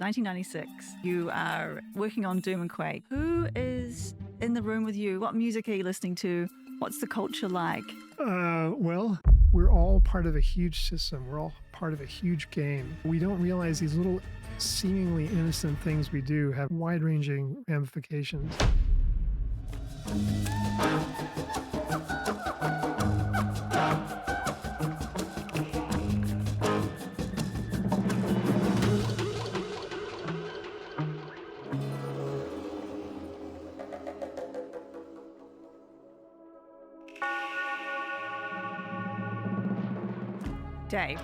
1996. You are working on Doom and Quake. Who is in the room with you? What music are you listening to? What's the culture like? Well, we're all part of a huge system. We're all part of a huge game. We don't realize these little seemingly innocent things we do have wide-ranging ramifications. Dave.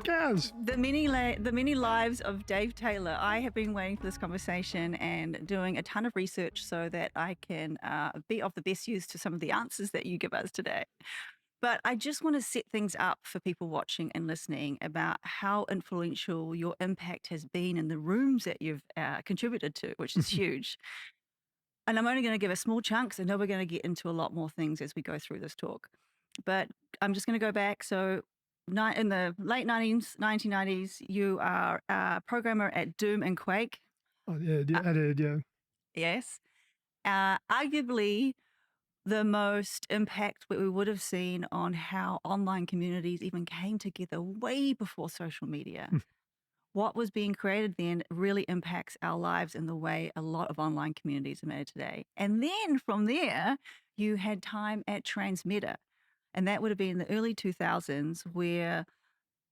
Yes. The many lives of Dave Taylor. I have been waiting for this conversation and doing a ton of research so that I can be of the best use to some of the answers that you give us today. But I just want to set things up for people watching and listening about how influential your impact has been in the rooms that you've contributed to, which is huge. And I'm only going to give a small chunk, so I know we're going to get into a lot more things as we go through this talk. But I'm just going to go back. So in the late 1990s, you are a programmer at Doom and Quake. Oh, yeah, I did, yeah. Yes. Arguably the most impact we would have seen on how online communities even came together way before social media. What was being created then really impacts our lives in the way a lot of online communities are made today. And then from there, you had time at Transmeta. And that would have been in the early 2000s where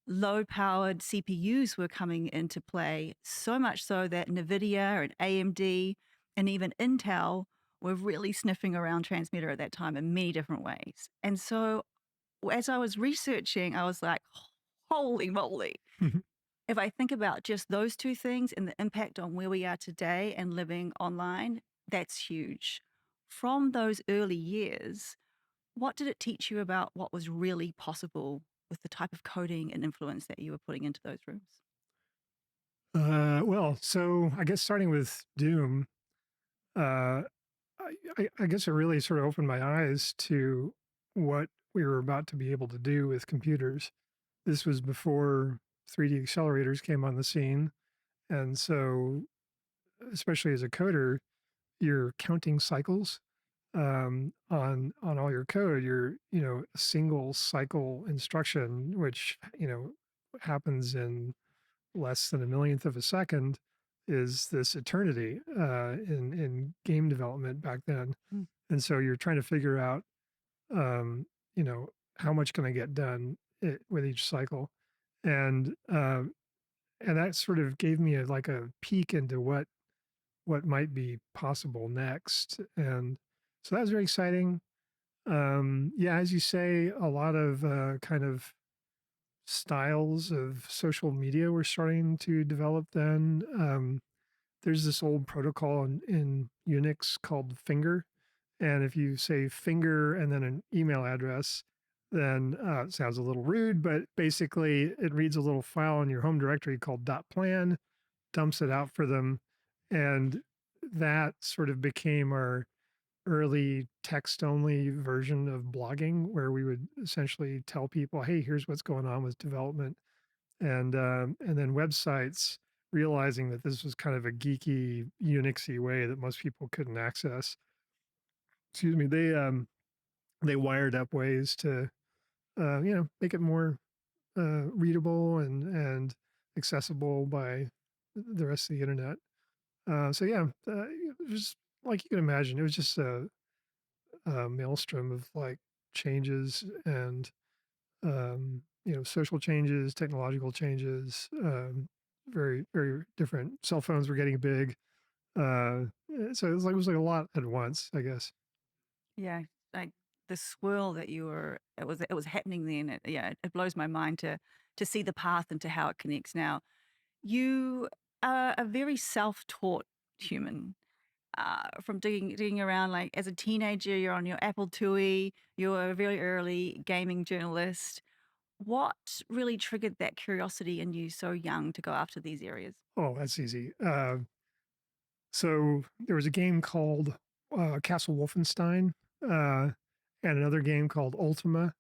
low-powered CPUs were coming into play, so much so that Nvidia and AMD and even Intel were really sniffing around Transmeta at that time in many different ways. And so as I was researching, I was like, holy moly. If I think about just those two things and the impact on where we are today and living online, that's huge. From those early years, what did it teach you about what was really possible with the type of coding and influence that you were putting into those rooms? Well, so I guess starting with Doom, I guess it really sort of opened my eyes to what we were about to be able to do with computers. This was before 3D accelerators came on the scene. And so, especially as a coder, you're counting cycles on all your code. You're, a single cycle instruction, which, happens in less than a millionth of a second, is this eternity in game development back then. And so you're trying to figure out, how much can I get done with each cycle, and that sort of gave me like a peek into what might be possible next, and so that was very exciting. Yeah, as you say, a lot of kind of styles of social media were starting to develop then. There's this old protocol in Unix called finger. And if you say finger and then an email address, then it sounds a little rude, but basically it reads a little file in your home directory called .plan, dumps it out for them. And that sort of became our early text-only version of blogging, where we would essentially tell people, hey, here's what's going on with development. And then websites, realizing that this was kind of a geeky, Unixy way that most people couldn't access. Excuse me, they wired up ways to, make it more readable and accessible by the rest of the internet. So yeah, it was like you can imagine, it was just a maelstrom of like changes and social changes, technological changes, very, very different. Cell phones were getting big. So it was like a lot at once, I guess. Yeah, like the swirl that it was happening then. It blows my mind to see the path and to how it connects now. You are a very self-taught human. From digging around, like as a teenager, you're on your Apple IIe, you're a very early gaming journalist. What really triggered that curiosity in you so young to go after these areas? Oh, that's easy. So there was a game called Castle Wolfenstein, and another game called Ultima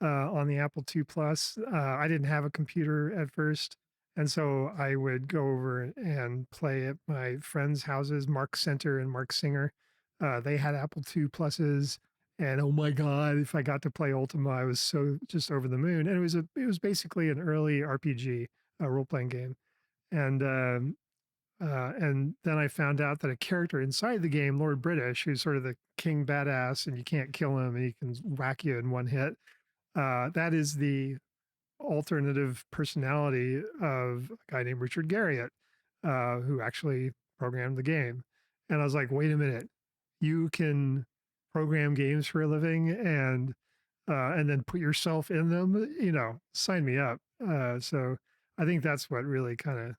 on the Apple II Plus. I didn't have a computer at first, And so I would go over and play at my friends' houses, Mark Center and Mark Singer. They had Apple II pluses, and oh my God, if I got to play Ultima, I was so just over the moon. And it was basically an early RPG, role playing game. And then I found out that a character inside the game, Lord British, who's sort of the king badass, and you can't kill him, and he can whack you in one hit. That is the alternative personality of a guy named Richard Garriott, who actually programmed the game. And I was like, wait a minute, you can program games for a living and then put yourself in them, sign me up. So I think that's what really kind of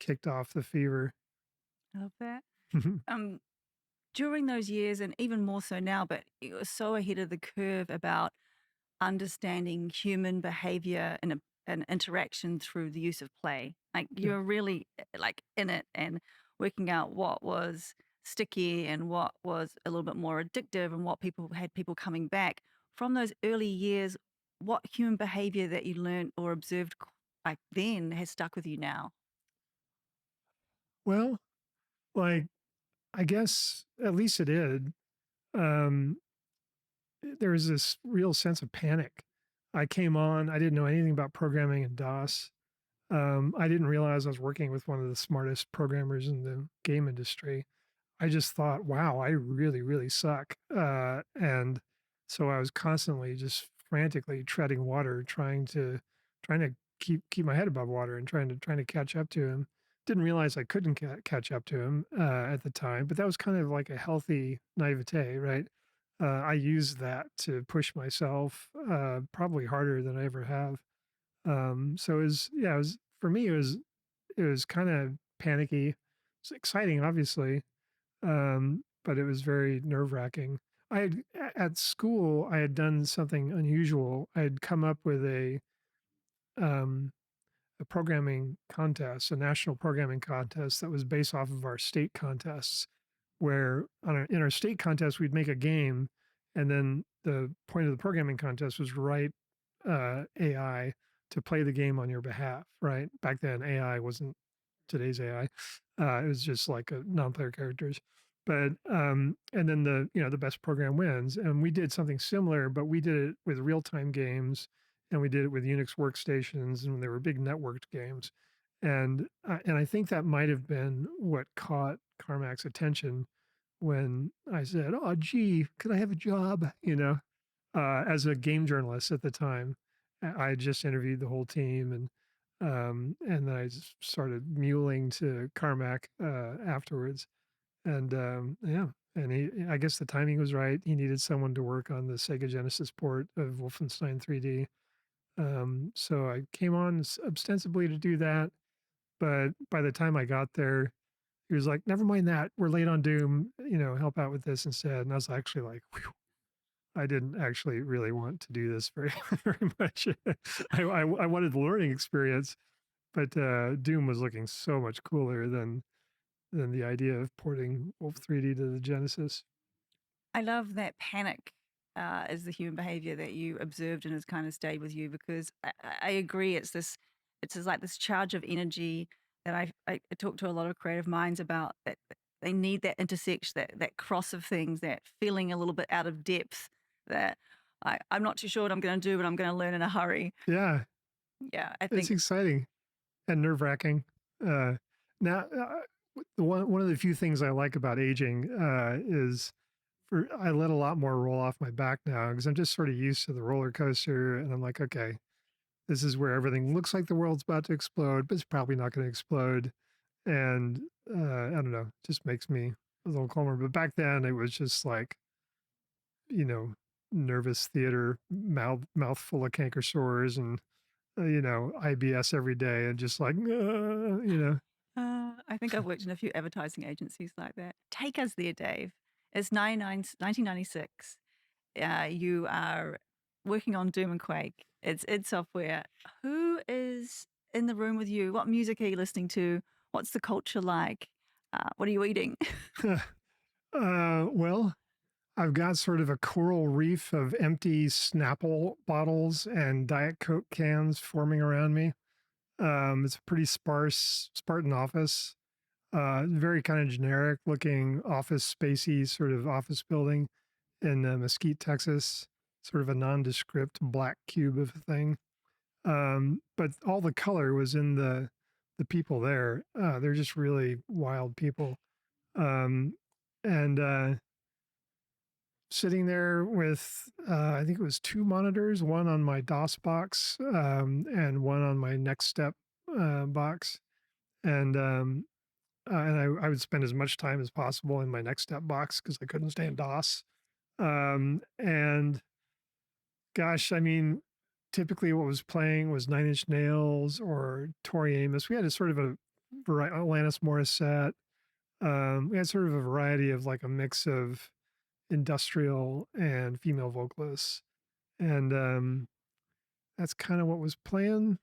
kicked off the fever. I love that. Um, During those years, and even more so now, but it was so ahead of the curve about understanding human behavior and interaction through the use of play. Like Yeah. you're really like in it and working out what was sticky and what was a little bit more addictive and what people had people coming back from those early years. What human behavior that you learned or observed like then has stuck with you now? Well, like, I guess at least it did. Um, there was this real sense of panic. I came on, I didn't know anything about programming in DOS. I didn't realize I was working with one of the smartest programmers in the game industry. I just thought, wow, I really, really suck. And so I was constantly just frantically treading water, trying to keep my head above water and trying to catch up to him. Didn't realize I couldn't catch up to him at the time, but that was kind of like a healthy naivete, right? I used that to push myself probably harder than I ever have. So it was for me. It was kind of panicky. It's exciting, obviously, but it was very nerve wracking. At school, I had done something unusual. I had come up with um, a programming contest, a national programming contest that was based off of our state contests, where in our state contest, we'd make a game, and then the point of the programming contest was write AI to play the game on your behalf, right? Back then, AI wasn't today's AI. It was just like a non-player characters. But and then the best program wins. And we did something similar, but we did it with real-time games, and we did it with Unix workstations, and they were big networked games. And I think that might have been what caught Carmack's attention when I said, "Oh, gee, could I have a job?" As a game journalist at the time. I had just interviewed the whole team, and then I just started muling to Carmack afterwards. And yeah, and I guess the timing was right. He needed someone to work on the Sega Genesis port of Wolfenstein 3D. So I came on ostensibly to do that, but by the time I got there, he was like, "Never mind that. We're late on Doom. Help out with this instead." And I was actually like, I didn't actually really want to do this very very much. I wanted the learning experience, but Doom was looking so much cooler than the idea of porting Wolf 3D to the Genesis. I love that panic is the human behavior that you observed and has kind of stayed with you because I agree. It's just like this charge of energy that I talk to a lot of creative minds about that they need that intersection, that cross of things, that feeling a little bit out of depth that I'm not too sure what I'm going to do, but I'm going to learn in a hurry. Yeah, Yeah, I it's think exciting and nerve wracking. Now, one of the few things I like about aging is I let a lot more roll off my back now because I'm just sort of used to the roller coaster, and I'm like, okay, this is where everything looks like the world's about to explode, but it's probably not going to explode. And I don't know, just makes me a little calmer. But back then, it was just like, you know, nervous theater, mouth full of canker sores, and IBS every day, and just like, I think I've worked in a few advertising agencies like that. Take us there, Dave. It's 1996. You are working on Doom and Quake. It's id Software. Who is in the room with you? What music are you listening to? What's the culture like? What are you eating? well, I've got sort of a coral reef of empty Snapple bottles and Diet Coke cans forming around me. It's a pretty Spartan office. Very kind of generic looking office, spacey sort of office building in Mesquite, Texas. Sort of a nondescript black cube of a thing. But all the color was in the people there. They're just really wild people. Um, and sitting there with I think it was two monitors, one on my DOS box and one on my Next Step box, and I would spend as much time as possible in my Next Step box because I couldn't stand DOS. And gosh, I mean, typically what was playing was Nine Inch Nails or Tori Amos. We had a sort of a Alanis Morissette. We had sort of a variety of like a mix of industrial and female vocalists, and that's kind of what was playing.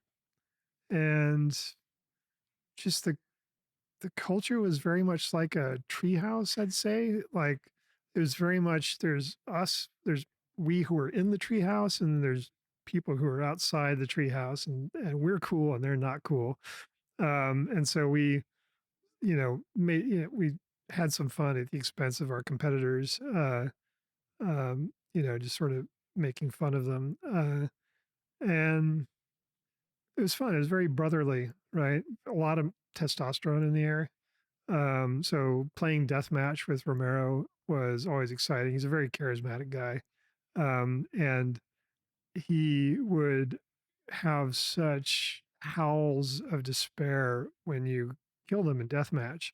And just the culture was very much like a treehouse, I'd say. Like it was very much there's us, there's we who are in the treehouse, and there's people who are outside the treehouse, and we're cool and they're not cool. And so we, we had some fun at the expense of our competitors. Just sort of making fun of them. And it was fun. It was very brotherly, right? A lot of testosterone in the air. So playing deathmatch with Romero was always exciting. He's a very charismatic guy. And he would have such howls of despair when you killed him in deathmatch.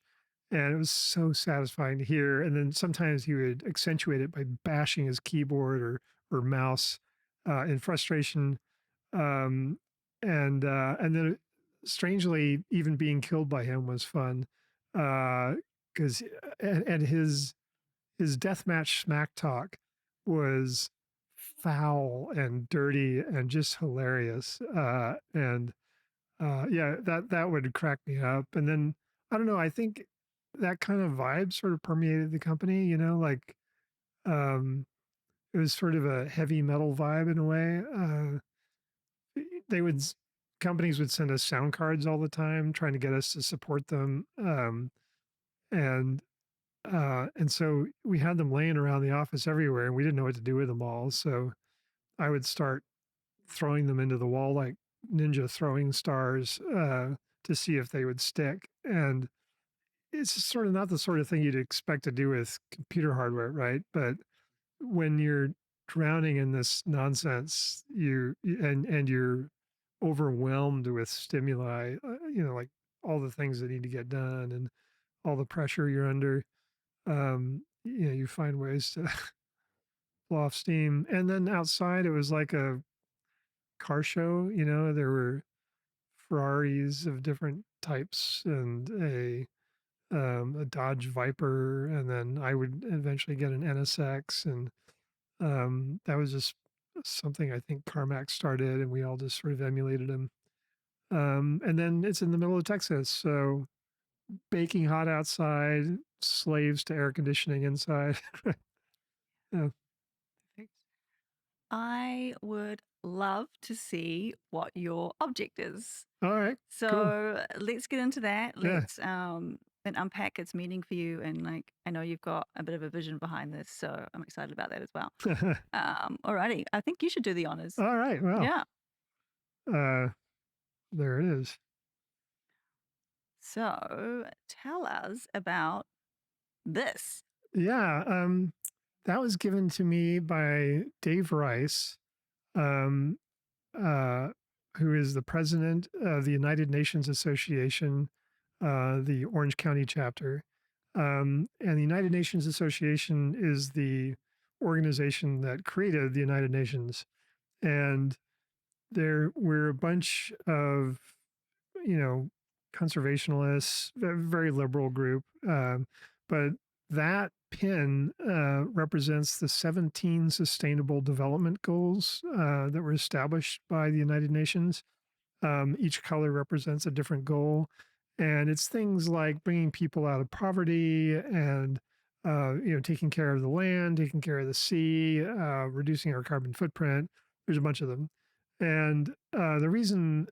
And it was so satisfying to hear. And then sometimes he would accentuate it by bashing his keyboard or mouse in frustration. Um, and then strangely, even being killed by him was fun. Because and his deathmatch smack talk was foul and dirty and just hilarious. Yeah, that would crack me up. And then I don't know, I think that kind of vibe sort of permeated the company, like um it was sort of a heavy metal vibe in a way. They would companies would send us sound cards all the time trying to get us to support them. And and so we had them laying around the office everywhere and we didn't know what to do with them all. So I would start throwing them into the wall like ninja throwing stars to see if they would stick. And it's sort of not the sort of thing you'd expect to do with computer hardware, right? But when you're drowning in this nonsense, and you're overwhelmed with stimuli, like all the things that need to get done and all the pressure you're under, you find ways to blow off steam. And then outside, it was like a car show. There were Ferraris of different types and a Dodge Viper, and then I would eventually get an NSX, and that was just something I think Carmack started, and we all just sort of emulated him. And then it's in the middle of Texas, so baking hot outside, slaves to air conditioning inside. Yeah. Perfect. I would love to see what your object is. All right, cool. So let's get into that. Yeah. Let's and unpack its meaning for you. And like, I know you've got a bit of a vision behind this, so I'm excited about that as well. Alrighty, I think you should do the honors. All right. Well, Yeah. uh, there it is. So tell us about this. Yeah. That was given to me by Dave Rice, um, uh, who is the president of the United Nations Association, the Orange County chapter. And the United Nations Association is the organization that created the United Nations. And we're a bunch of, you know, conservationists, very liberal group. But that pin represents the 17 sustainable development goals that were established by the United Nations. Each color represents a different goal. And it's things like bringing people out of poverty and, taking care of the land, taking care of the sea, reducing our carbon footprint. There's a bunch of them. And the reason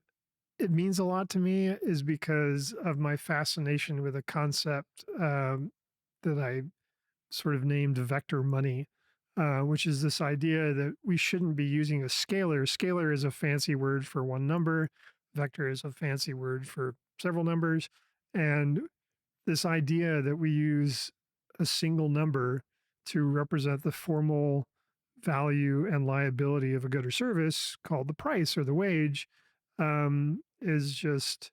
it means a lot to me is because of my fascination with a concept that I sort of named vector money, which is this idea that we shouldn't be using a scalar. Scalar is a fancy word for one number, vector is a fancy word for several numbers. And this idea that we use a single number to represent the formal value and liability of a good or service called the price or the wage is just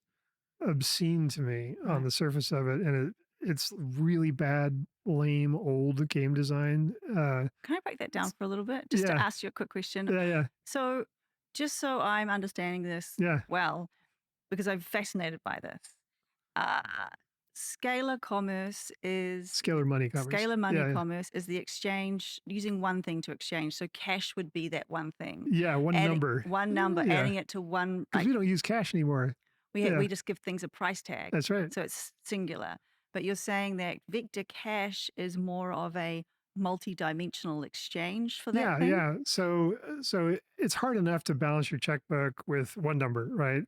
obscene to me on Right. the surface of it, and it's really bad, lame, old game design. Can I break that down It's, for a little bit? Just to yeah, ask you a quick question. yeah, So, just so I'm understanding this yeah. well, because I'm fascinated by this, uh, scalar commerce is Scalar money commerce. scalar money Yeah, yeah, commerce is the exchange using one thing to exchange. So cash would be that one thing. yeah. One Adding number. one number, Yeah, adding it to one, because like we don't use cash anymore. we Yeah, just give things a price tag. that's right. So it's singular. But you're saying that vector cash is more of a multi-dimensional exchange for that Yeah, thing? yeah. So it's hard enough to balance your checkbook with one number, right?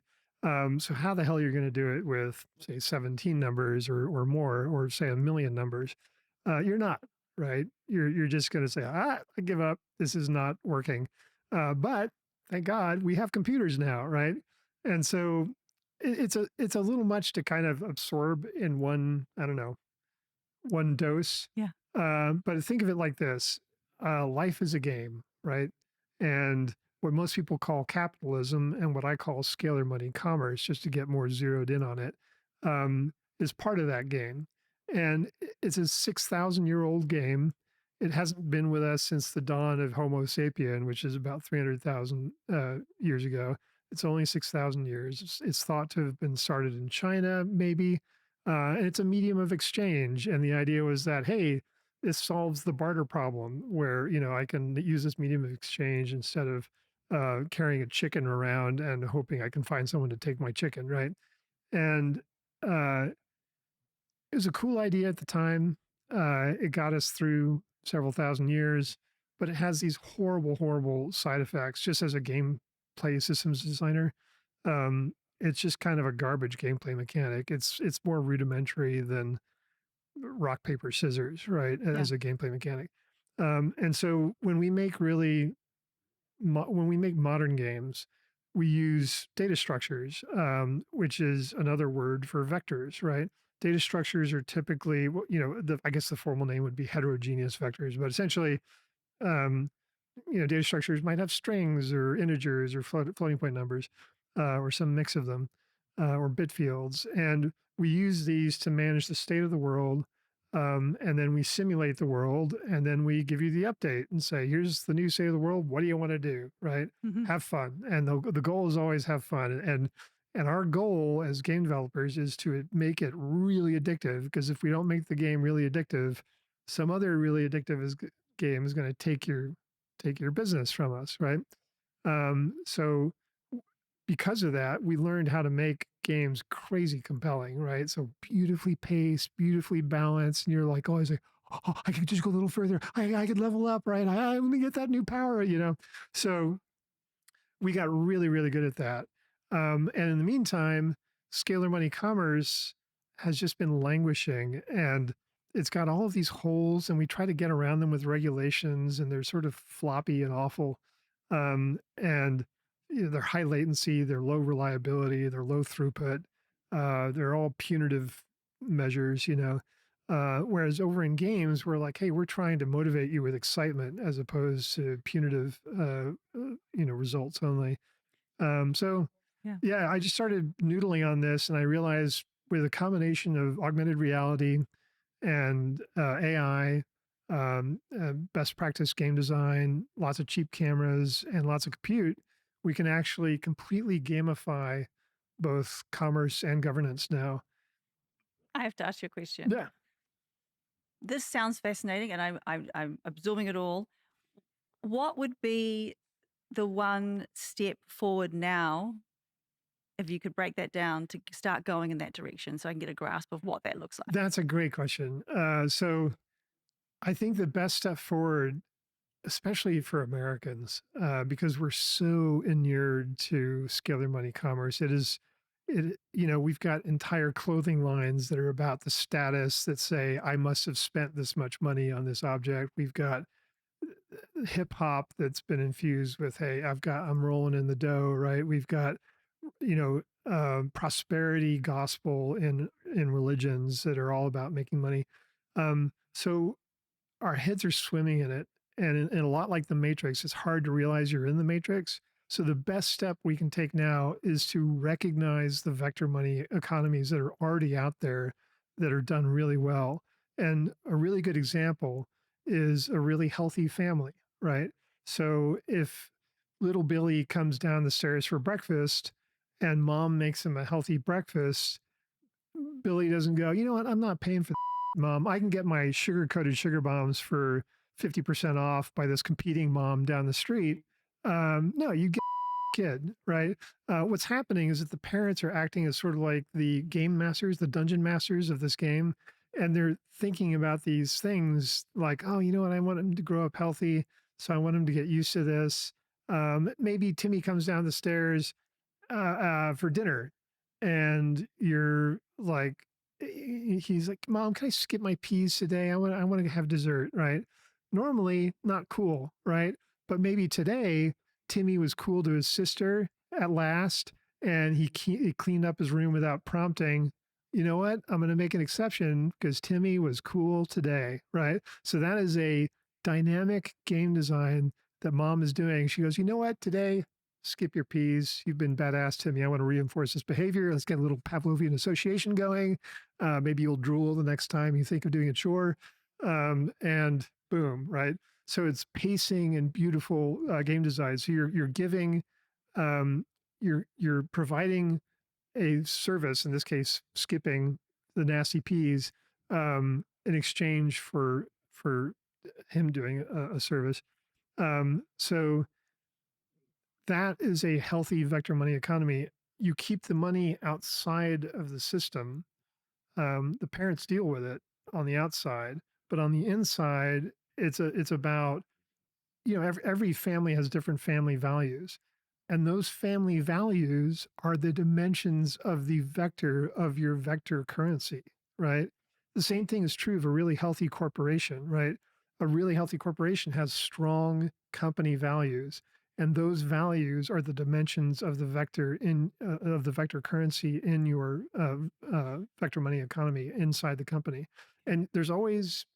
So how the hell you're going to do it with say 17 numbers or more, or say a million numbers? You're not, right? You're just going to say, I give up. This is not working. But thank God we have computers now, right? And so it's a little much to kind of absorb in one, I don't know, one dose. Yeah. But think of it like this: life is a game, right? And what most people call capitalism and what I call scalar money commerce, just to get more zeroed in on it, is part of that game. And it's a 6,000-year-old game. It hasn't been with us since the dawn of Homo sapien, which is about 300,000 years ago. It's only 6,000 years. It's thought to have been started in China, maybe, and it's a medium of exchange. And the idea was that, hey, this solves the barter problem where, I can use this medium of exchange instead of carrying a chicken around and hoping I can find someone to take my chicken, right? And uh, it was a cool idea at the time. It got us through several thousand years, but it has these horrible, horrible side effects just as a gameplay systems designer. It's just kind of a garbage gameplay mechanic. It's more rudimentary than rock paper scissors, right? Yeah. As a gameplay mechanic. And so when we make when we make modern games, we use data structures, which is another word for vectors, right? Data structures are typically, I guess the formal name would be heterogeneous vectors, but essentially, um, data structures might have strings or integers or floating point numbers, or some mix of them, or bit fields. And we use these to manage the state of the world. And then we simulate the world, and then we give you the update and say, here's the new state of the world. What do you want to do? Right? Hmm. Have fun. And the goal is always have fun. And our goal as game developers is to make it really addictive. Because if we don't make the game really addictive, some other really addictive game is going to take your business from us, right? So because of that, we learned how to make games crazy compelling, right? So beautifully paced, beautifully balanced, and you're like always like, oh, I could just go a little further. I could level up, right? Let me get that new power. So we got really, really good at that. And in the meantime, scalar money commerce has just been languishing, and it's got all of these holes, and we try to get around them with regulations, and they're sort of floppy and awful. And they're high latency, they're low reliability, they're low throughput, they're all punitive measures. Whereas over in games, we're like, hey, we're trying to motivate you with excitement as opposed to punitive, results only. So Yeah. yeah, I just started noodling on this, and I realized with a combination of augmented reality and AI, best practice game design, lots of cheap cameras, and lots of compute, we can actually completely gamify both commerce and governance now. I have to ask you a question. Yeah, This sounds fascinating, and I'm absorbing it all. What would be the one step forward now, if you could break that down to start going in that direction, so I can get a grasp of what that looks like? that's a great question. So I think the best step forward, especially for Americans, because we're so inured to scalar money commerce, it is we've got entire clothing lines that are about the status that say, I must have spent this much money on this object. We've got hip hop that's been infused with, hey, I'm rolling in the dough, right? We've got, prosperity gospel in religions that are all about making money. So our heads are swimming in it. And a lot like the Matrix, it's hard to realize you're in the Matrix. So the best step we can take now is to recognize the vector money economies that are already out there that are done really well. And a really good example is a really healthy family, right? So if little Billy comes down the stairs for breakfast and mom makes him a healthy breakfast, Billy doesn't go, you know what? I'm not paying for mom. I can get my sugar coated sugar bombs for 50% off by this competing mom down the street. No, you get kid, right? What's happening is that the parents are acting as sort of like the game masters, the dungeon masters of this game. And they're thinking about these things like, oh, you know what? I want him to grow up healthy. So I want him to get used to this. Maybe Timmy comes down the stairs for dinner, and you're like, he's like, "Mom, can I skip my peas today? I want to have dessert." Right? Normally, not cool, right? But maybe today, Timmy was cool to his sister at last, and he cleaned up his room without prompting. You know what? I'm going to make an exception because Timmy was cool today, right? So that is a dynamic game design that mom is doing. She goes, you know what? Today skip your peas. You've been badass to me. I want to reinforce this behavior. Let's get a little Pavlovian association going. Maybe you'll drool the next time you think of doing a chore. And boom, right? So it's pacing and beautiful game design. So you're giving, um, you're providing a service. In this case, skipping the nasty peas in exchange for him doing a service. So that is a healthy vector money economy. You keep the money outside of the system. The parents deal with it on the outside, but on the inside, it's about, every family has different family values. And those family values are the dimensions of the vector of your vector currency, right? The same thing is true of a really healthy corporation, right? A really healthy corporation has strong company values, and those values are the dimensions of the vector of the vector currency in your vector money economy inside the company. And there's always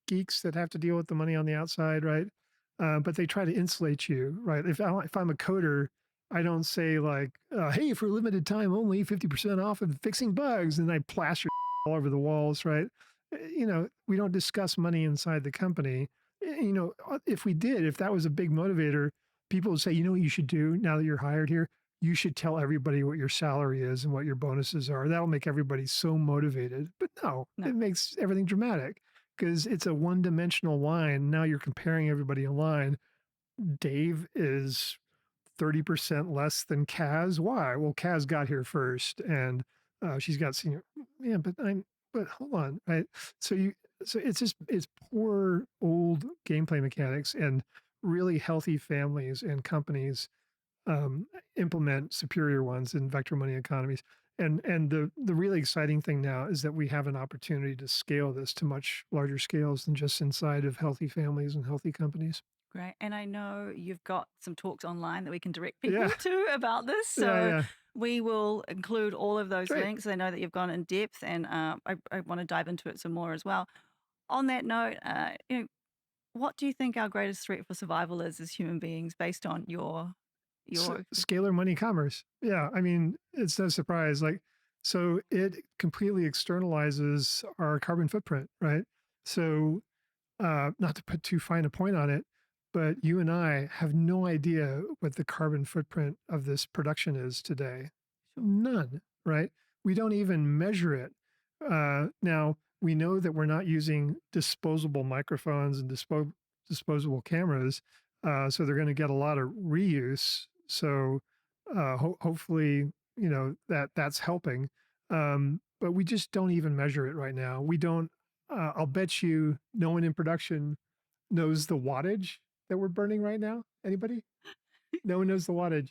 geeks that have to deal with the money on the outside, right? But they try to insulate you, right? If I'm a coder, I don't say like, "Hey, for a limited time only, 50% off of fixing bugs," and I plaster all over the walls, right? We don't discuss money inside the company. If we did, if that was a big motivator, people would say, you know what you should do now that you're hired here? You should tell everybody what your salary is and what your bonuses are. That'll make everybody so motivated. But no, No. it makes everything dramatic because it's a one-dimensional line. Now you're comparing everybody in line. Dave is 30% less than Kaz. Why? Well, Kaz got here first, and she's got senior. Yeah, but hold on, right? So it's poor old gameplay mechanics, and really healthy families and companies implement superior ones in vector money economies. And the really exciting thing now is that we have an opportunity to scale this to much larger scales than just inside of healthy families and healthy companies. Great. And I know you've got some talks online that we can direct people Yeah, to about this. yeah, So yeah. we will include all of those Great. links. I know that you've gone in depth, and I want to dive into it some more as well. On that note, what do you think our greatest threat for survival is as human beings based on your Scalar money commerce. Yeah, I mean, it's no surprise. Like, so it completely externalizes our carbon footprint, right? So, not to put too fine a point on it, but you and I have no idea what the carbon footprint of this production is today. sure. None, right? We don't even measure it. Now, we know that we're not using disposable microphones and disposable cameras, so they're going to get a lot of reuse. So, hopefully, that's helping. But we just don't even measure it right now. We don't. I'll bet you no one in production knows the wattage that we're burning right now. Anybody? No one knows the wattage.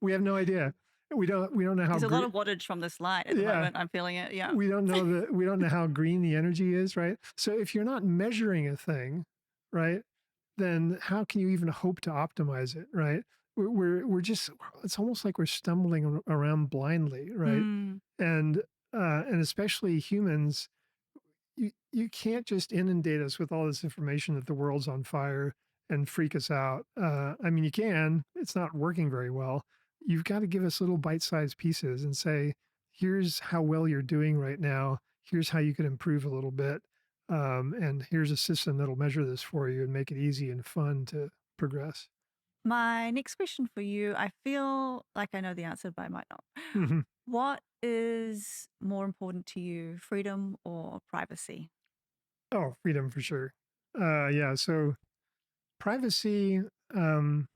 We have no idea. we don't know how There's a lot great. of wattage from this light at the Yeah, moment. I'm feeling it. Yeah. we don't know how green the energy is, right? So if you're not measuring a thing, right, then how can you even hope to optimize it, right? We're just, it's almost like we're stumbling around blindly, right? Mm. And and especially humans, you can't just inundate us with all this information that the world's on fire and freak us out. I mean, you can. It's not working very well. You've got to give us little bite-sized pieces and say, "Here's how well you're doing right now. Here's how you can improve a little bit, and here's a system that'll measure this for you and make it easy and fun to progress." My next question for you, I feel like I know the answer, but I might not. Mhm. What is more important to you, freedom or privacy? Oh, freedom for sure. Yeah. So privacy. Um,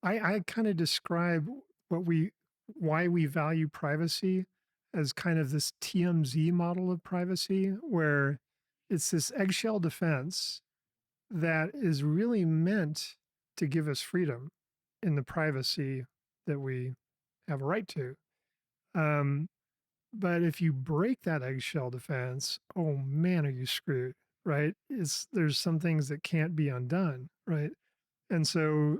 I kind of describe what we why we value privacy as kind of this TMZ model of privacy, where it's this eggshell defense that is really meant to give us freedom in the privacy that we have a right to. Um, but if you break that eggshell defense, oh man, are you screwed, right? There's some things that can't be undone, right? And so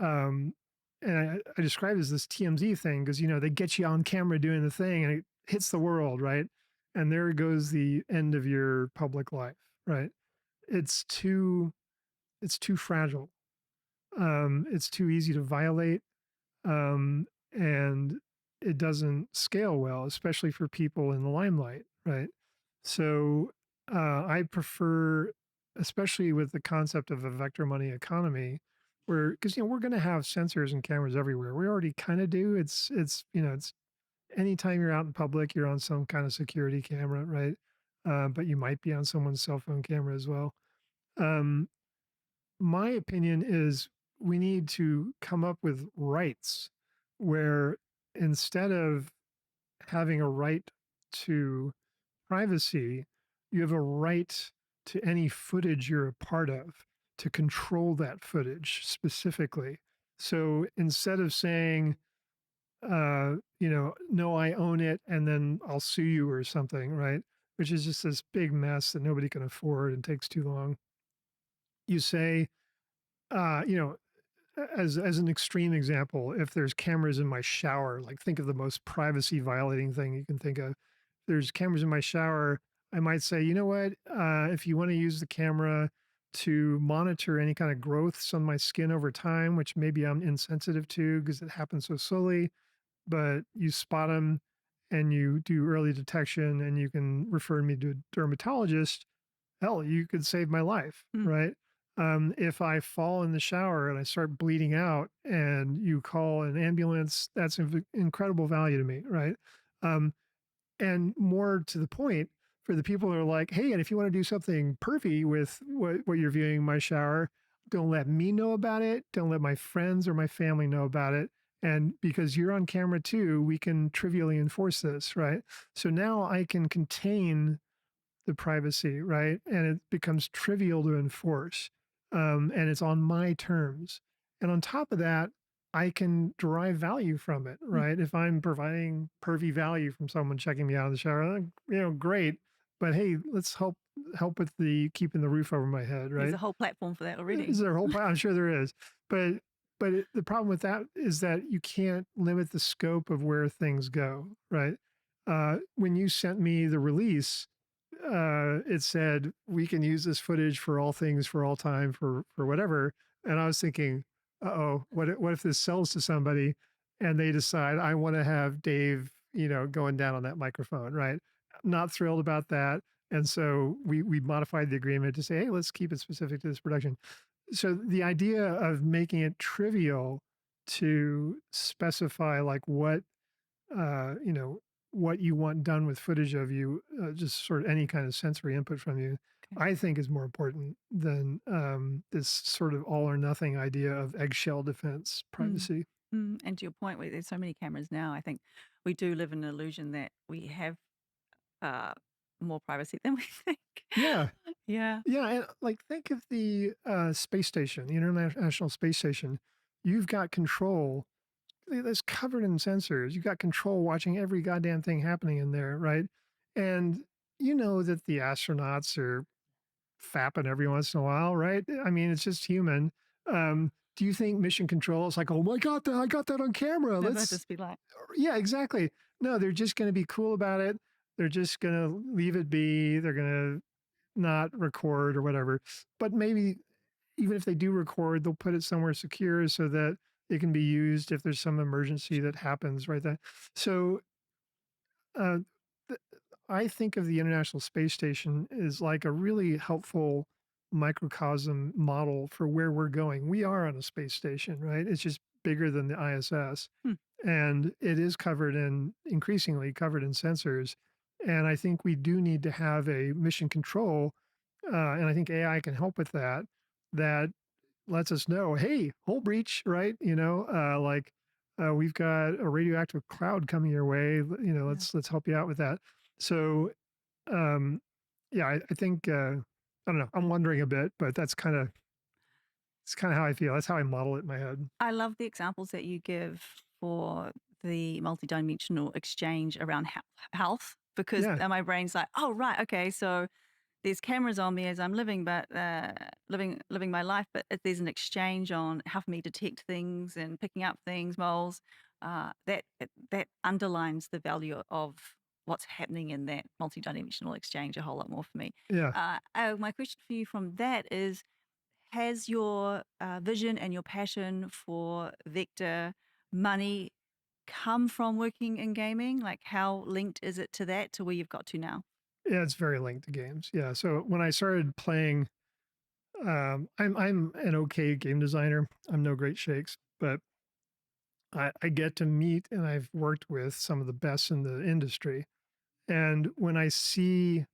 um, and I describe it as this TMZ thing because, you know, they get you on camera doing the thing and it hits the world, right? And there goes the end of your public life, right? It's too it's too fragile. It's too easy to violate, and it doesn't scale well, especially for people in the limelight, right? So I prefer, especially with the concept of a vector money economy, where because you know we're going to have sensors and cameras everywhere. We already kind of do. It's you know it's anytime you're out in public, you're on some kind of security camera, right? But you might be on someone's cell phone camera as well. Um, my opinion is we need to come up with rights where instead of having a right to privacy, you have a right to any footage you're a part of to control that footage specifically. So instead of saying, you know, no, I own it and then I'll sue you or something, right? Which is just this big mess that nobody can afford and takes too long. You say, you know, as an extreme example, if there's cameras in my shower, like think of the most privacy violating thing you can think of. There's cameras in my shower. I might say, you know what? If you want to use the camera to monitor any kind of growths on my skin over time, which maybe I'm insensitive to because it happens so slowly, but you spot them and you do early detection and you can refer me to a dermatologist, hell, you could save my life, Mm. right? If I fall in the shower and I start bleeding out and you call an ambulance, that's of incredible value to me, right? Um, and more to the point, for the people that are like, hey, and if you want to do something pervy with what you're viewing in my shower, don't let me know about it. Don't let my friends or my family know about it. And because you're on camera too, we can trivially enforce this, right? So now I can contain the privacy, right? And it becomes trivial to enforce. And it's on my terms. And on top of that, I can derive value from it, Mm. right? If I'm providing pervy value from someone checking me out of the shower, you know, great. But hey, let's help with the keeping the roof over my head, There's right? a whole platform for that already. Is there a whole I'm sure there is. But the problem with that is that you can't limit the scope of where things go, right? When you sent me the release, it said we can use this footage for all things for all time for whatever. And I was thinking, uh-oh, what if this sells to somebody and they decide I want to have Dave, you know, going down on that microphone, right? Not thrilled about that. And so we modified the agreement to say, hey, let's keep it specific to this production. So the idea of making it trivial to specify like what you know, what you want done with footage of you, just sort of any kind of sensory input from you, Okay. I think is more important than this sort of all or nothing idea of eggshell defense Mm. privacy. And to your point, where there's so many cameras now, I think we do live in an illusion that we have uh, more privacy than we think. Yeah. Yeah. Yeah. And like, think of the space station, the International Space Station. You've got control. it's covered in sensors. You got control watching every goddamn thing happening in there, right? And you know that the astronauts are fapping every once in a while, right? I mean, it's just human. Do you think mission control is like, oh my god, I got that on camera? Never Let's, just be like, yeah, exactly. No, they're just going to be cool about it. They're just going to leave it be. They're going to not record or whatever. But maybe even if they do record, they'll put it somewhere secure so that it can be used if there's some emergency that happens right then. So uh, th- I think of the International Space Station as like a really helpful microcosm model for where we're going. We are on a space station, right? It's just bigger than the ISS, hmm, and it is covered in increasingly covered in sensors. And I think we do need to have a mission control, and I think AI can help with that. That lets us know, hey, hull breach, right? We've got a radioactive cloud coming your way. yeah. Let's help you out with that. So, um, yeah, I think I don't know. I'm wondering a bit, but it's kind of how I feel. That's how I model it in my head. I love the examples that you give for the multidimensional exchange around health because Yeah, my brain's like, oh, right, okay, so there's cameras on me as I'm living, but living my life. But if there's an exchange on helping me detect things and picking up things, moles. That underlines the value of what's happening in that multidimensional exchange a whole lot more for me. yeah, My question for you from that is: has your vision and your passion for vector money come from working in gaming? Like, how linked is it to that, to where you've got to now? yeah. It's very linked to games. Yeah. So when I started playing, I'm an okay game designer. I'm no great shakes, but I get to meet and I've worked with some of the best in the industry. And when I see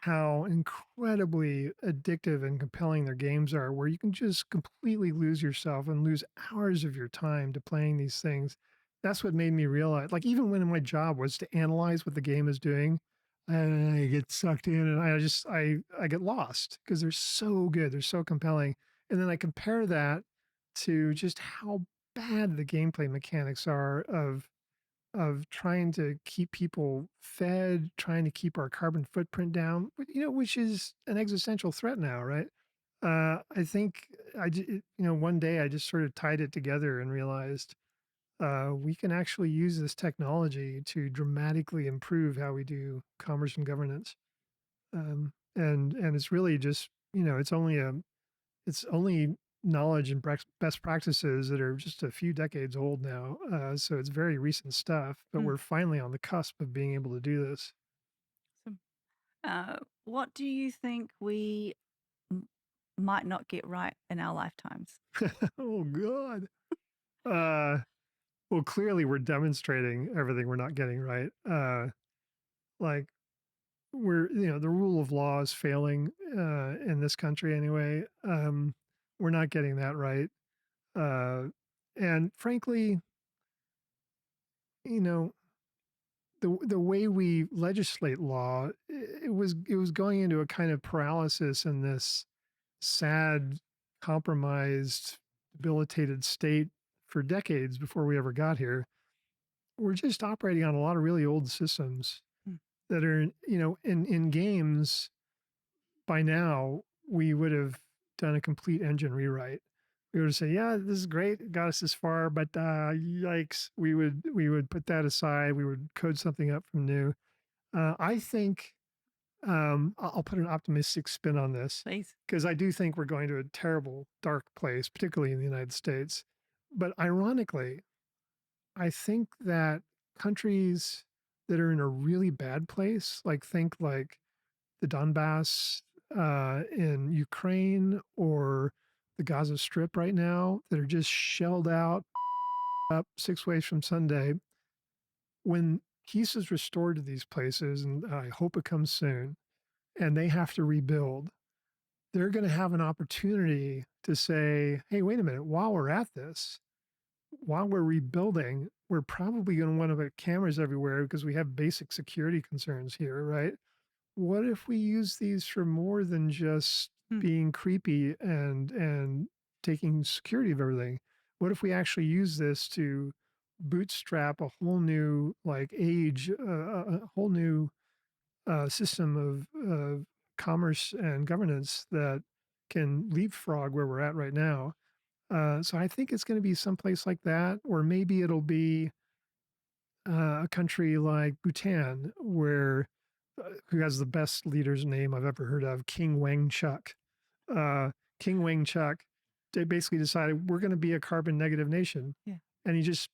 how incredibly addictive and compelling their games are, where you can just completely lose yourself and lose hours of your time to playing these things. That's what made me realize, like, even when my job was to analyze what the game is doing, I get sucked in and I get lost because they're so good, they're so compelling. And then I compare that to just how bad the gameplay mechanics are of trying to keep people fed, trying to keep our carbon footprint down, which is an existential threat now, right? I think one day I just sort of tied it together and realized we can actually use this technology to dramatically improve how we do commerce and governance. And it's really just, it's only knowledge and best practices that are just a few decades old now. So it's very recent stuff, but Mm. we're finally on the cusp of being able to do this. So, what do you think we m- might not get right in our lifetimes? Oh God. Uh, well, clearly we're demonstrating everything we're not getting right. Like the rule of law is failing in this country anyway. We're not getting that right. Uh, and frankly, you know, the way we legislate law, it was going into a kind of paralysis in this sad, compromised, debilitated state for decades before we ever got here. We're just operating on a lot of really old systems Mm. that are, in games by now, we would have done a complete engine rewrite. We would say, yeah, this is great, it got us this far, but yikes, we would put that aside. We would code something up from new. I think I'll put an optimistic spin on this Please. because I do think we're going to a terrible, dark place, particularly in the United States. But ironically, I think that countries that are in a really bad place, like the Donbass in Ukraine or the Gaza Strip right now, that are just shelled out up 6 ways from Sunday, when peace is restored to these places, and I hope it comes soon, and they have to rebuild, they're going to have an opportunity to say, hey, wait a minute, while we're at this, while we're rebuilding, we're probably going to want to put cameras everywhere because we have basic security concerns here, right? What if we use these for more than just Mm. being creepy and taking security of everything? What if we actually use this to bootstrap a whole new like age, a whole new system of commerce and governance that can leapfrog where we're at right now. So I think it's going to be someplace like that, or maybe it'll be a country like Bhutan, where who has the best leader's name I've ever heard of, King Wangchuck. Uh, King Wangchuck, they basically decided we're going to be a carbon negative nation, Yeah. and he just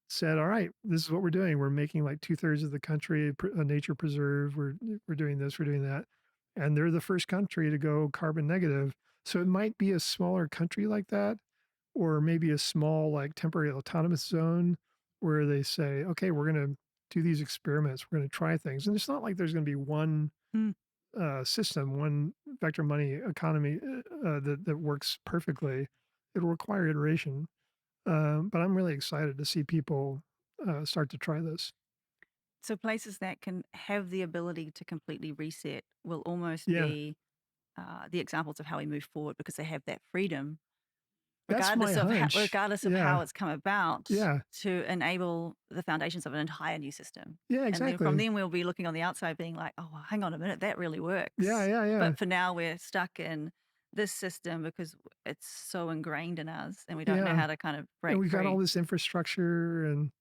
said, "All right, this is what we're doing. We're making like 2/3 of the country a nature preserve. We're doing this, we're doing that," and they're the first country to go carbon negative. So it might be a smaller country like that, or maybe a small like temporary autonomous zone where they say, "Okay, we're going to do these experiments. We're going to try things," and it's not like there's going to be one Mm. system, one vector money economy that works perfectly. It'll require iteration. But I'm really excited to see people start to try this. So places that can have the ability to completely reset will almost Yeah, be the examples of how we move forward because they have that freedom, that's my hunch. regardless of how Yeah, it's come about, yeah, to enable the foundations of an entire new system. yeah, And then from exactly. then we'll be looking on the outside being like, oh, well, hang on a minute, that really Yeah, works. yeah, yeah, But for now, we're stuck in this system because it's so ingrained in us and we don't know yeah. how to kind of And break we've got all free. this infrastructure, and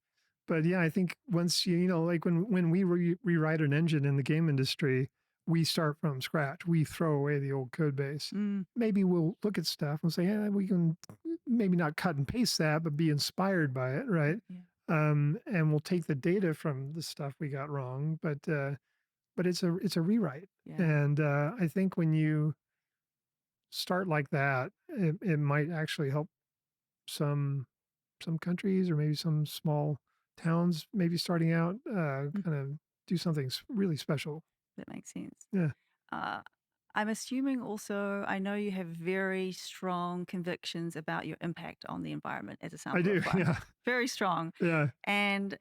but yeah, I think once you know, like when we rewrite an engine in the game industry, we start from scratch. We throw away the old code base. Mm, Maybe we'll look at stuff and say, yeah, we can maybe not cut and paste that, but be inspired by it, right? yeah, And we'll take the data from the stuff we got wrong, but it's a rewrite. yeah. And I think when you start like that, it might actually help some some countries or maybe some small towns, maybe starting out, Mm, kind of do something really special. that makes sense. Yeah, Uh, I'm assuming also, I know you have very strong convictions about your impact on the environment as a I sample of do. fun. Yeah, Very strong. yeah. And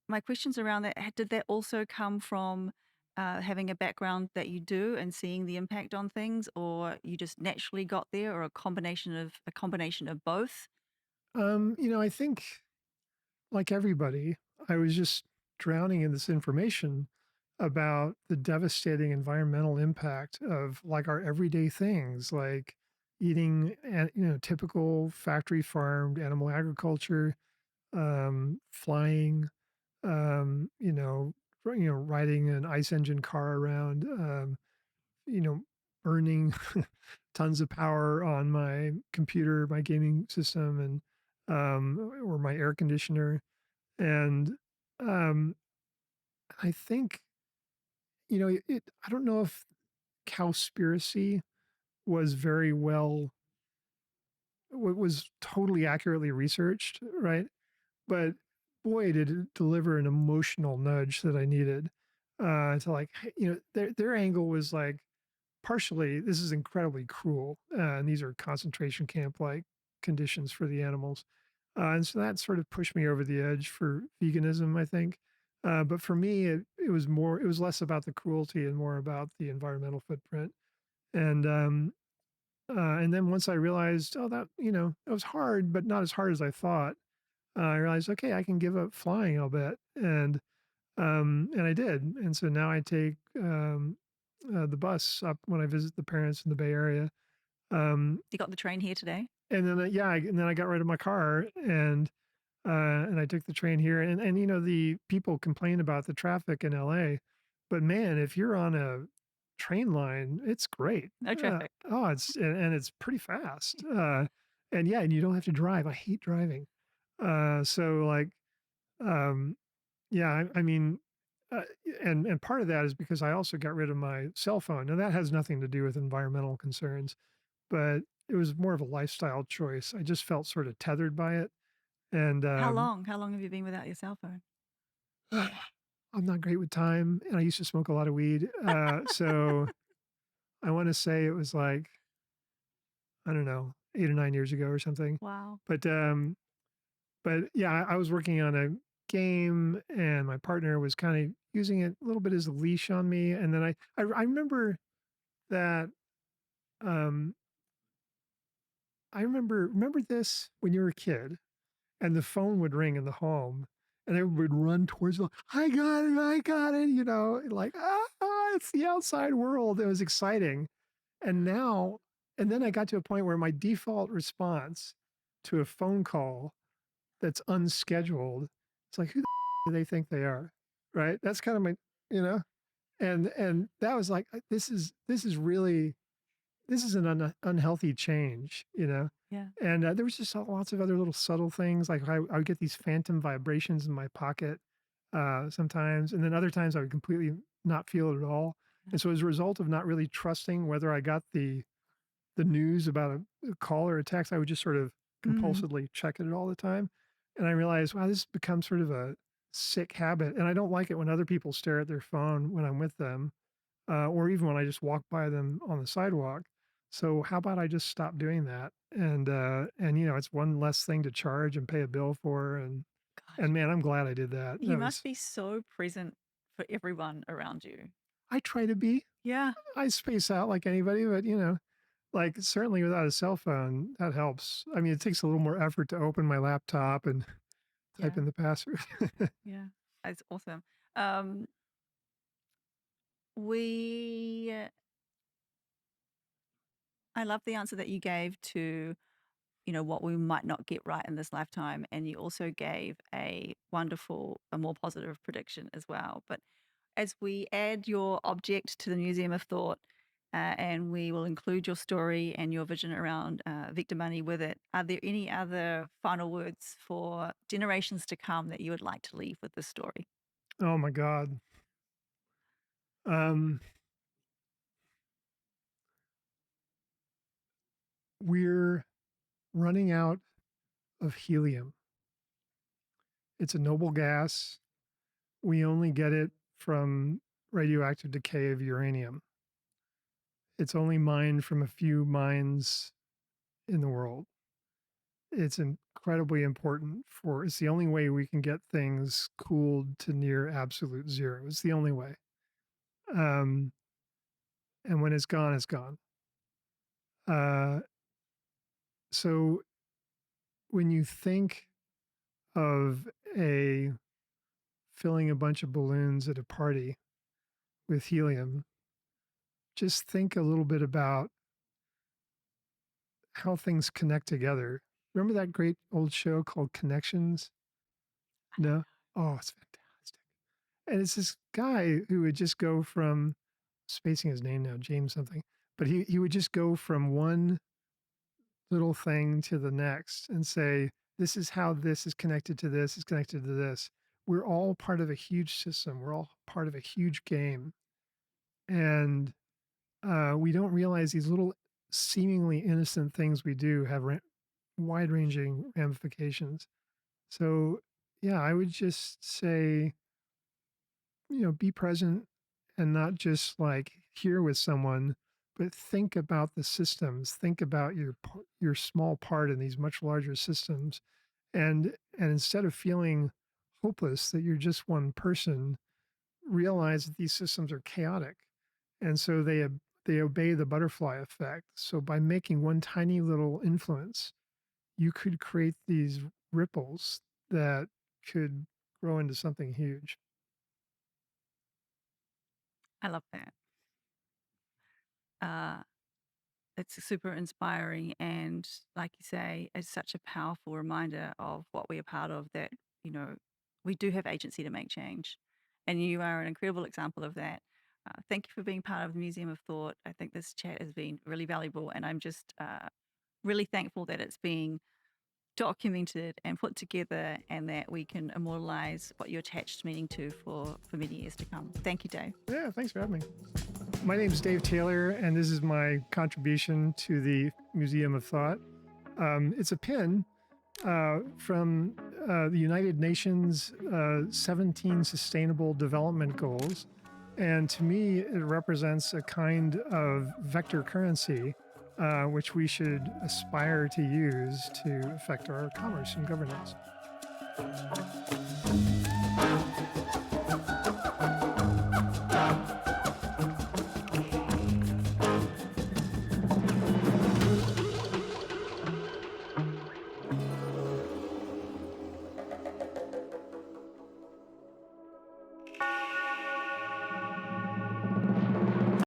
my questions around that, did that also come from having a background that you do and seeing the impact on things, or you just naturally got there, or a combination of both? I think like everybody, I was just drowning in this information about the devastating environmental impact of like our everyday things, like eating, typical factory farmed animal agriculture, flying, um, you know, riding an ice engine car around, you know, burning tons of power on my computer, my gaming system, and or my air conditioner. And um, I think, I don't know if cowspiracy was very well, was totally accurately researched, right? But boy, did it deliver an emotional nudge that I needed to like, hey, their angle was like, partially, this is incredibly cruel, and these are concentration camp like conditions for the animals. And so that sort of pushed me over the edge for veganism, I think. But for me, it was less about the cruelty and more about the environmental footprint. And then once I realized, oh, it was hard, but not as hard as I thought. I realized, okay, I can give up flying, I'll bet, and I did. And so now I take the bus up when I visit the parents in the Bay Area. Um, You got the train here today? and then and then I got rid of my car and I took the train here. And the people complain about the traffic in LA, but man, if you're on a train line, it's great. No traffic. Oh, and it's pretty fast. And yeah, and you don't have to drive. I hate driving. So like, um, yeah, I mean, uh, and part of that is because I also got rid of my cell phone. Now that has nothing to do with environmental concerns, but it was more of a lifestyle choice. I just felt sort of tethered by it, and How long? How long have you been without your cell phone? I'm not great with time, and I used to smoke a lot of weed. So I want to say it was like, I don't know, 8 or 9 years ago or something. Wow. But but yeah, I was working on a game, and my partner was kind of using it a little bit as a leash on me. And then I remember that um, I remember this when you were a kid. and the phone would ring in the home, and everybody would run towards the, I got it, you know, like, it's the outside world. It was exciting. And now, and then I got to a point where my default response to a phone call that's unscheduled, it's like, who the do they think they are? Right? That's kind of my, you know, and that was like, this is really, this is an unhealthy change, you know? Yeah. And there was just lots of other little subtle things. Like I would get these phantom vibrations in my pocket sometimes. And then other times I would completely not feel it at all. Yeah. And so as a result of not really trusting whether I got the news about a call or a text, I would just sort of Mm. compulsively check it all the time. And I realized, wow, this has become sort of a sick habit. And I don't like it when other people stare at their phone when I'm with them, or even when I just walk by them on the sidewalk. So how about I just stop doing that? And you know, it's one less thing to charge and pay a bill for. And Gosh, man, I'm glad I did that. you That must was, be so present for everyone around you. I try to be. Yeah. I space out like anybody, but you know, like certainly without a cell phone, that helps. I mean, it takes a little more effort to open my laptop and type Yeah. in the password. Yeah. That's awesome. Um, we, I love the answer that you gave to, you know, what we might not get right in this lifetime. And you also gave a wonderful, a more positive prediction as well. But as we add your object to the Museum of Thought, and we will include your story and your vision around vector money with it, are there any other final words for generations to come that you would like to leave with this story? Oh my God. Um, we're running out of helium. It's a noble gas. We only get it from radioactive decay of uranium. It's only mined from a few mines in the world. It's incredibly important for, it's the only way we can get things cooled to near absolute zero. It's the only way. Um, and when it's gone, it's gone. Uh, so when you think of a filling a bunch of balloons at a party with helium, just think a little bit about how things connect together. Remember that great old show called Connections? No? Oh, it's fantastic. And it's this guy who would just go from, spacing his name now, James something, but he would just go from one little thing to the next and say, this is how this is connected to this, is connected to this. We're all part of a huge system. We're all part of a huge game. And we don't realize these little seemingly innocent things we do have wide ranging ramifications. So, yeah, I would just say, you know, be present and not just like here with someone, but think about the systems, think about your small part in these much larger systems. And instead of feeling hopeless that you're just one person, realize that these systems are chaotic. And so they obey the butterfly effect. So by making one tiny little influence, you could create these ripples that could grow into something huge. I love that. Uh, it's super inspiring. And like you say, it's such a powerful reminder of what we're part of that, you know, we do have agency to make change. And you are an incredible example of that. Thank you for being part of the Museum of Thought. I think this chat has been really valuable. And I'm just really thankful that it's being documented and put together and that we can immortalize what you attached meaning to for many years to come. Thank you, Dave. Yeah, thanks for having me. My name is Dave Taylor, and this is my contribution to the Museum of Thought. It's a pin from the United Nations 17 Sustainable Development Goals. And to me, it represents a kind of vector currency which we should aspire to use to affect our commerce and governance.